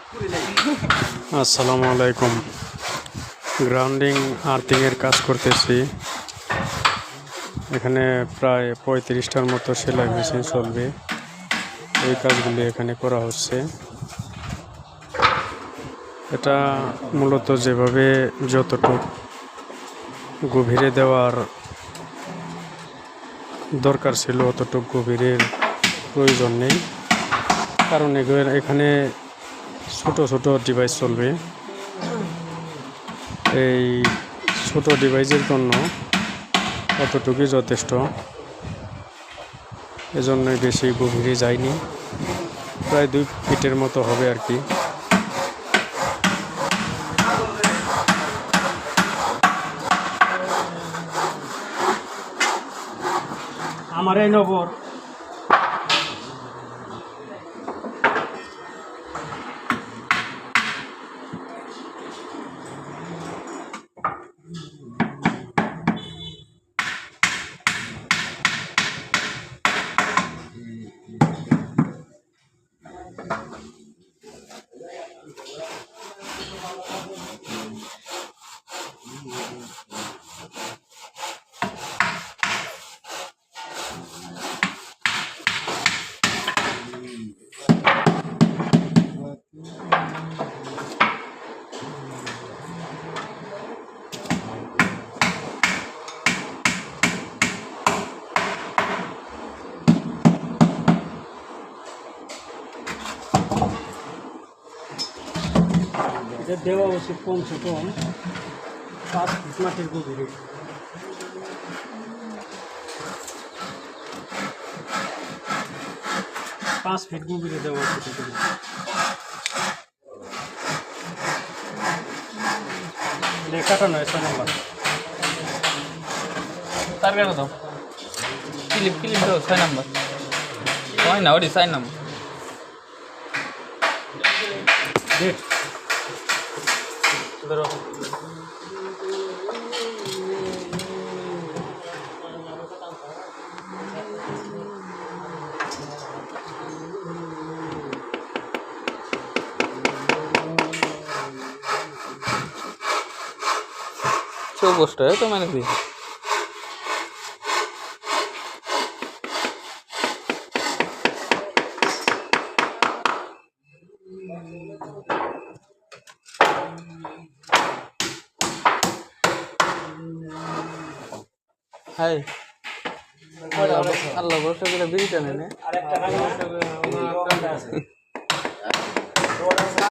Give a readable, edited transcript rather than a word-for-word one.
আসসালামু আলাইকুম। গ্রাউন্ডিং আর্থিংয়ের কাজ করতেছি। এখানে প্রায় 35টার মতো সেলাই মেশিন চলবে। এই কাজগুলি এখানে করা হচ্ছে। এটা মূলত যেভাবে যতটুকু গভীরে দেওয়ার দরকার ছিল অতটুকু গভীরের প্রয়োজন নেই, কারণ এখানে ছোট ছোট ডিভাইস চলবে। এই ছোট ডিভাইসের জন্য অতটুকুই যথেষ্ট, এজন্যই বেশি গভীরে যায়নি। প্রায় 2 ফিটের মতো হবে আর কি। আমার এই নগর দেওয়া উচিত কমছে কম 5 ফিট মাটির গভীরে। 5 ফিট গভীরে দেওয়া উচিত। লেখাটা নয় 6 নম্বর তার কেন তো ক্লিপ তো 6 নম্বর হয় না, ওটি 4 নম্বর ডেট ধরো। चौबोस्ट है तो मैंने भी हाय अल्लाह भरोसा करे बीड़ी टाने ने।